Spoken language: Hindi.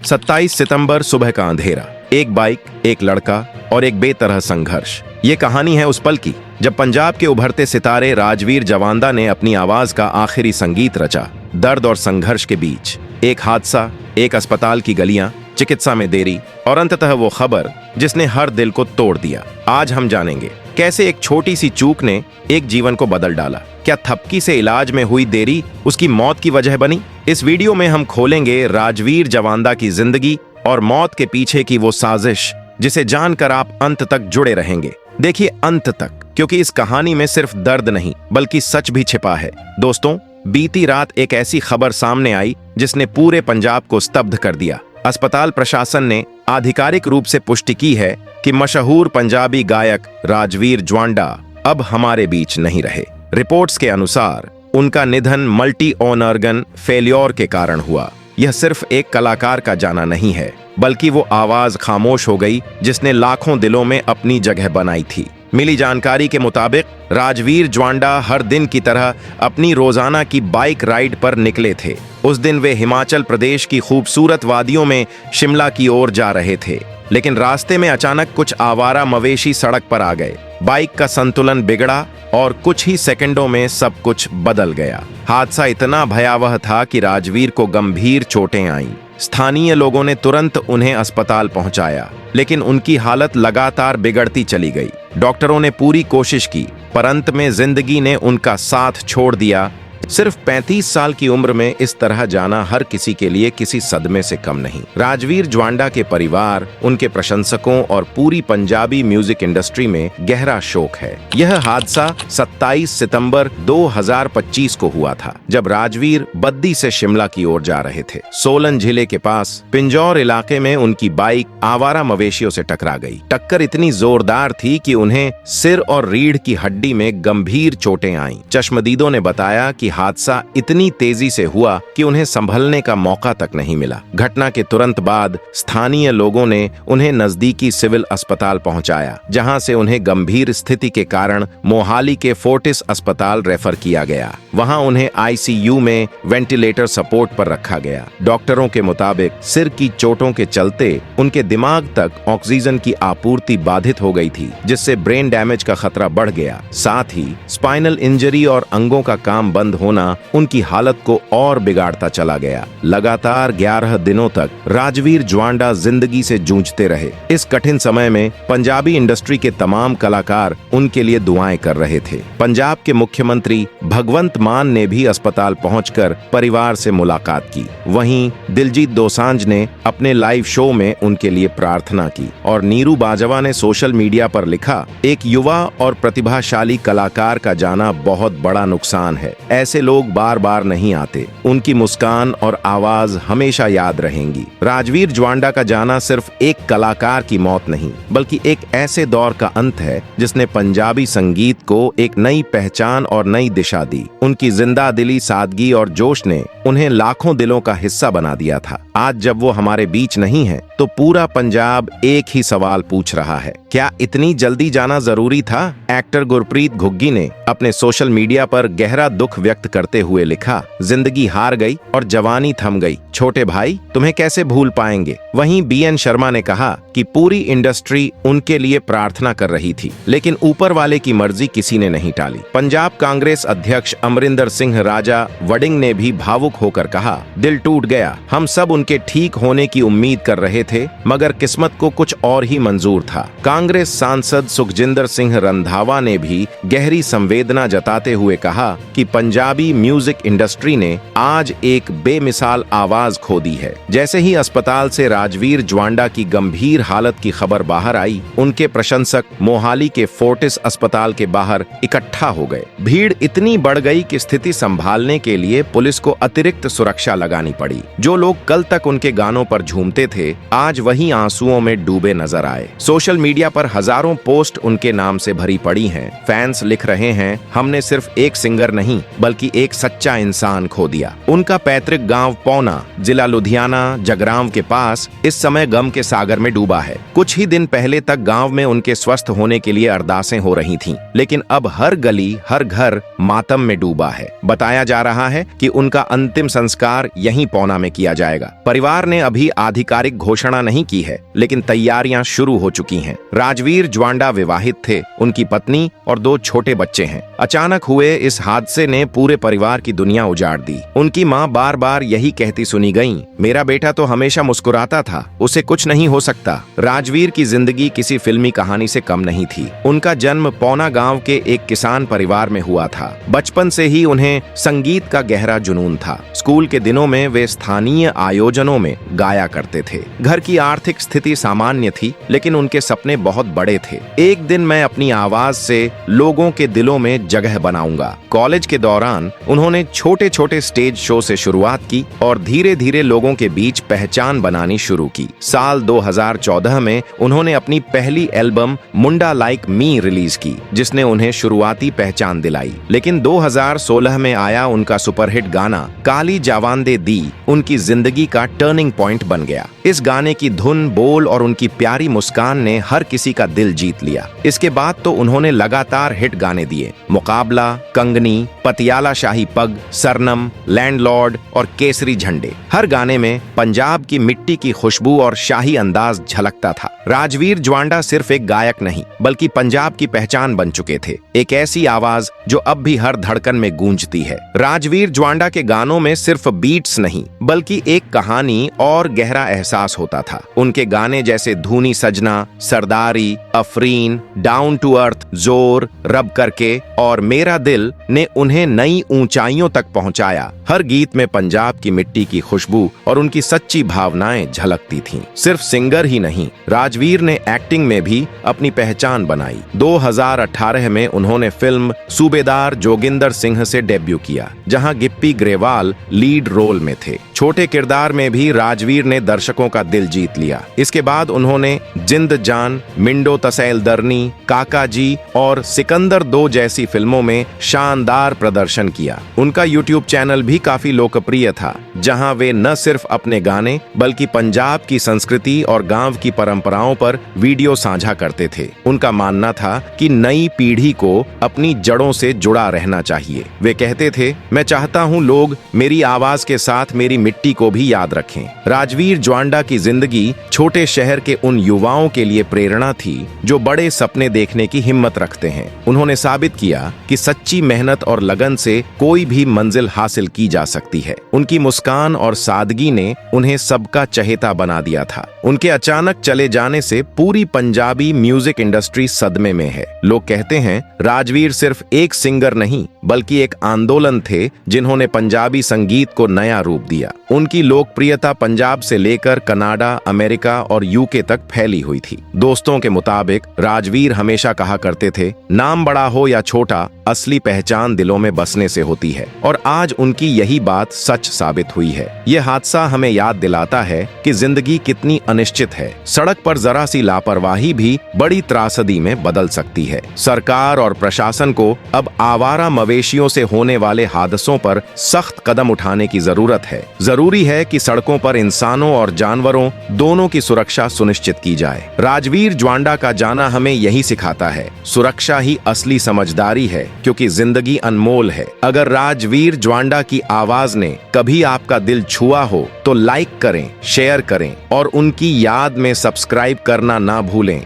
27 सितंबर सुबह का अंधेरा, एक बाइक, एक लड़का और एक बेतरह संघर्ष। ये कहानी है उस पल की जब पंजाब के उभरते सितारे राजवीर जवांदा ने अपनी आवाज का आखिरी संगीत रचा। दर्द और संघर्ष के बीच एक हादसा, एक अस्पताल की गलियां, चिकित्सा में देरी और अंततः वो खबर जिसने हर दिल को तोड़ दिया। आज हम जानेंगे कैसे एक छोटी सी चूक ने एक जीवन को बदल डाला। क्या थपकी से इलाज में हुई देरी उसकी मौत की वजह बनी? इस वीडियो में हम खोलेंगे राजवीर जवांदा की जिंदगी और मौत के पीछे की वो साजिश जिसे जानकर आप अंत तक जुड़े रहेंगे। देखिए अंत तक, क्योंकि इस कहानी में सिर्फ दर्द नहीं बल्कि सच भी छिपा है। दोस्तों, बीती रात एक ऐसी खबर सामने आई जिसने पूरे पंजाब को स्तब्ध कर दिया। अस्पताल प्रशासन ने आधिकारिक रूप से पुष्टि की है कि मशहूर पंजाबी गायक राजवीर जवांदा अब हमारे बीच नहीं रहे। रिपोर्ट्स के अनुसार उनका निधन मल्टी ऑर्गन फेल्योर के कारण हुआ। यह सिर्फ एक कलाकार का जाना नहीं है, बल्कि वो आवाज खामोश हो गई जिसने लाखों दिलों में अपनी जगह बनाई थी। मिली जानकारी के मुताबिक राजवीर जवांदा हर दिन की तरह अपनी रोजाना की बाइक राइड पर निकले थे। उस दिन वे हिमाचल प्रदेश की खूबसूरत वादियों में शिमला की ओर जा रहे थे, लेकिन रास्ते में अचानक कुछ आवारा मवेशी सड़क पर आ गए। बाइक का संतुलन बिगड़ा और कुछ ही सेकंडों में सब कुछ बदल गया। हादसा इतना भयावह था कि राजवीर को गंभीर चोटें आईं। स्थानीय लोगों ने तुरंत उन्हें अस्पताल पहुंचाया, लेकिन उनकी हालत लगातार बिगड़ती चली गई। डॉक्टरों ने पूरी कोशिश की, पर अंत में जिंदगी ने उनका साथ छोड़ दिया। सिर्फ 35 साल की उम्र में इस तरह जाना हर किसी के लिए किसी सदमे से कम नहीं। राजवीर जवांदा के परिवार, उनके प्रशंसकों और पूरी पंजाबी म्यूजिक इंडस्ट्री में गहरा शोक है। यह हादसा 27 सितंबर 2025 को हुआ था, जब राजवीर बद्दी से शिमला की ओर जा रहे थे। सोलन जिले के पास पिंजौर इलाके में उनकी बाइक आवारा मवेशियों से टकरा गई। टक्कर इतनी जोरदार थी कि उन्हें सिर और रीढ़ की हड्डी में गंभीर चोटें आईं। चश्मदीदों ने बताया कि हादसा इतनी तेजी से हुआ कि उन्हें संभलने का मौका तक नहीं मिला। घटना के तुरंत बाद स्थानीय लोगों ने उन्हें नजदीकी सिविल अस्पताल पहुंचाया, जहां से उन्हें गंभीर स्थिति के कारण मोहाली के फोर्टिस अस्पताल रेफर किया गया। वहां उन्हें आईसीयू में वेंटिलेटर सपोर्ट पर रखा गया। डॉक्टरों के मुताबिक सिर की चोटों के चलते उनके दिमाग तक ऑक्सीजन की आपूर्ति बाधित हो गई थी, जिससे ब्रेन डैमेज का खतरा बढ़ गया। साथ ही स्पाइनल इंजरी और अंगों का काम बंद होना उनकी हालत को और बिगाड़ता चला गया। लगातार 11 दिनों तक राजवीर जवांदा जिंदगी से जूझते रहे। इस कठिन समय में पंजाबी इंडस्ट्री के तमाम कलाकार उनके लिए दुआएं कर रहे थे। पंजाब के मुख्यमंत्री भगवंत मान ने भी अस्पताल पहुंचकर परिवार से मुलाकात की। वहीं दिलजीत दोसांझ ने अपने लाइव शो में उनके लिए प्रार्थना की और नीरू बाजवा ने सोशल मीडिया पर लिखा, एक युवा और प्रतिभाशाली कलाकार का जाना बहुत बड़ा नुकसान है। ऐसे लोग बार बार नहीं आते। उनकी मुस्कान और आवाज हमेशा याद रहेंगी। राजवीर जवांदा का जाना सिर्फ एक कलाकार की मौत नहीं, बल्कि एक ऐसे दौर का अंत है जिसने पंजाबी संगीत को एक नई पहचान और नई दिशा दी। उनकी जिंदा दिली, सादगी और जोश ने उन्हें लाखों दिलों का हिस्सा बना दिया था। आज जब वो हमारे बीच नहीं है, तो पूरा पंजाब एक ही सवाल पूछ रहा है, क्या इतनी जल्दी जाना जरूरी था? एक्टर गुरप्रीत घुग्गी ने अपने सोशल मीडिया पर गहरा दुख व्यक्त करते हुए लिखा, जिंदगी हार गई और जवानी थम गई। छोटे भाई, तुम्हें कैसे भूल पाएंगे? वहीं बीएन शर्मा ने कहा कि पूरी इंडस्ट्री उनके लिए प्रार्थना कर रही थी, लेकिन ऊपर वाले की मर्जी किसी ने नहीं टाली। पंजाब कांग्रेस अध्यक्ष अमरिंदर सिंह राजा वडिंग ने भी भावुक होकर कहा, दिल टूट गया। हम सब उनके ठीक होने की उम्मीद कर रहे थे, मगर किस्मत को कुछ और ही मंजूर था। कांग्रेस सांसद सुखजिंदर सिंह रंधावा ने भी गहरी संवेदना जताते हुए कहा कि पंजाबी म्यूजिक इंडस्ट्री ने आज एक बेमिसाल आवाज खो दी है। जैसे ही अस्पताल से राजवीर जवांदा की गंभीर हालत की खबर बाहर आई, उनके प्रशंसक मोहाली के फोर्टिस अस्पताल के बाहर इकट्ठा हो गए। भीड़ इतनी बढ़ गई कि स्थिति संभालने के लिए पुलिस को अतिरिक्त सुरक्षा लगानी पड़ी। जो लोग कल तक उनके गानों पर झूमते थे, आज वही आंसुओं में डूबे नजर आए। सोशल मीडिया पर हजारों पोस्ट उनके नाम से भरी पड़ी हैं। फैंस लिख रहे हैं, हमने सिर्फ एक सिंगर नहीं बल्कि एक सच्चा इंसान खो दिया। उनका पैतृक गांव पौना, जिला लुधियाना, जगरांव के पास इस समय गम के सागर में डूबा है। कुछ ही दिन पहले तक गांव में उनके स्वस्थ होने के लिए अरदासें हो रही थीं, लेकिन अब हर गली, हर घर मातम में डूबा है। बताया जा रहा है कि उनका अंतिम संस्कार यहीं पौना में किया जाएगा। परिवार ने अभी आधिकारिक घोषणा नहीं की है, लेकिन तैयारियां शुरू हो चुकी हैं। राजवीर ज्वांडा विवाहित थे, उनकी पत्नी और 2 छोटे बच्चे हैं। अचानक हुए इस हादसे ने पूरे परिवार की दुनिया उजाड़ दी। उनकी माँ बार बार यही कहती सुनी गईं, मेरा बेटा तो हमेशा मुस्कुराता था, उसे कुछ नहीं हो सकता। राजवीर की जिंदगी किसी फिल्मी कहानी से कम नहीं थी। उनका जन्म पौना गांव के एक किसान परिवार में हुआ था। बचपन से ही उन्हें संगीत का गहरा जुनून था। स्कूल के दिनों में वे स्थानीय आयोजनों में गाया करते थे। घर की आर्थिक स्थिति सामान्य थी, लेकिन उनके सपने बहुत बड़े थे। एक दिन मैं अपनी आवाज से लोगों के दिलों में जगह बनाऊंगा। कॉलेज के दौरान उन्होंने छोटे छोटे स्टेज शो से शुरुआत की और धीरे धीरे लोगों के बीच पहचान बनानी शुरू की। साल 2014 में उन्होंने अपनी पहली एल्बम मुंडा लाइक मी रिलीज की, जिसने उन्हें शुरुआती पहचान दिलाई। लेकिन 2016 में आया उनका सुपरहिट गाना काली जावांदे दी उनकी जिंदगी का टर्निंग पॉइंट बन गया। इस गाने की धुन, बोल और उनकी प्यारी मुस्कान ने हर किसी का दिल जीत लिया। इसके बाद तो उन्होंने लगातार हिट गाने दिए, मुकाबला, कंगनी, पतियाला शाही पग, सरनम, लैंडलॉर्ड और केसरी झंडे। हर गाने में पंजाब की मिट्टी की खुशबू और शाही अंदाज झलकता था। राजवीर ज्वांडा सिर्फ एक गायक नहीं, बल्कि पंजाब की पहचान बन चुके थे। एक ऐसी आवाज जो अब भी हर धड़कन में गूंजती है। राजवीर ज्वांडा के गानों में सिर्फ बीट्स नहीं, बल्कि एक कहानी और गहरा एहसास होता था। उनके गाने जैसे धूनी सजना, सरदारी, अफरीन, डाउन टू अर्थ, जोर, रब करके और मेरा दिल ने उन्हें नई ऊंचाइयों तक पहुंचाया। हर गीत में पंजाब की मिट्टी की खुशबू और उनकी सच्ची भावनाएं झलकती थीं। सिर्फ सिंगर ही नहीं, राजवीर ने एक्टिंग में भी अपनी पहचान बनाई। 2018 में उन्होंने फिल्म सूबेदार जोगिंदर सिंह से डेब्यू किया, जहां गिप्पी ग्रेवाल लीड रोल में थे। छोटे किरदार में भी राजवीर ने दर्शकों का दिल जीत लिया। इसके बाद उन्होंने जिंद जान, मिंडो तसैल दरनी, काका जी और सिकंदर 2 जैसी फिल्मों में शानदार प्रदर्शन किया। उनका यूट्यूब चैनल भी काफी लोकप्रिय था, जहां वे न सिर्फ अपने गाने बल्कि पंजाब की संस्कृति और गांव की परंपराओं पर वीडियो साझा करते थे। उनका मानना था कि नई पीढ़ी को अपनी जड़ों से जुड़ा रहना चाहिए। वे कहते थे, मैं चाहता हूं लोग मेरी आवाज के साथ मेरी मिट्टी को भी याद रखें। राजवीर ज्वांडा की जिंदगी छोटे शहर के उन युवाओं के लिए प्रेरणा थी जो बड़े सपने देखने की हिम्मत रखते हैं। उन्होंने साबित किया कि सच्ची मेहनत और लगन से कोई भी मंजिल हासिल की जा सकती है। उनकी मुस्कान और सादगी ने उन्हें सबका चहेता बना दिया था। उनके अचानक चले जाने से पूरी पंजाबी म्यूजिक इंडस्ट्री सदमे में है। लोग कहते हैं राजवीर सिर्फ एक सिंगर नहीं, बल्कि एक आंदोलन थे जिन्होंने पंजाबी संगीत को नया रूप दिया। उनकी लोकप्रियता पंजाब से लेकर कनाडा, अमेरिका और यूके तक फैली हुई थी। दोस्तों के मुताबिक राजवीर हमेशा कहा करते थे, नाम बड़ा हो या छोटा, असली पहचान दिलों में बसने से होती है। और आज उनकी यही बात सच साबित हुई है। यह हादसा हमें याद दिलाता है कि जिंदगी कितनी अनिश्चित है। सड़क पर जरा सी लापरवाही भी बड़ी त्रासदी में बदल सकती है। सरकार और प्रशासन को अब आवारा मवेशियों से होने वाले हादसों पर सख्त कदम उठाने की जरूरत है। जरूरी है कि सड़कों पर इंसानों और जानवरों दोनों की सुरक्षा सुनिश्चित की जाए। राजवीर ज्वांडा का जाना हमें यही सिखाता है, सुरक्षा ही असली समझदारी है, क्योंकि जिंदगी अनमोल है। अगर राजवीर ज्वांडा की आवाज ने कभी आपका दिल छुआ हो तो लाइक करें, शेयर करें और उनकी याद में सब्सक्राइब करना ना भूलें।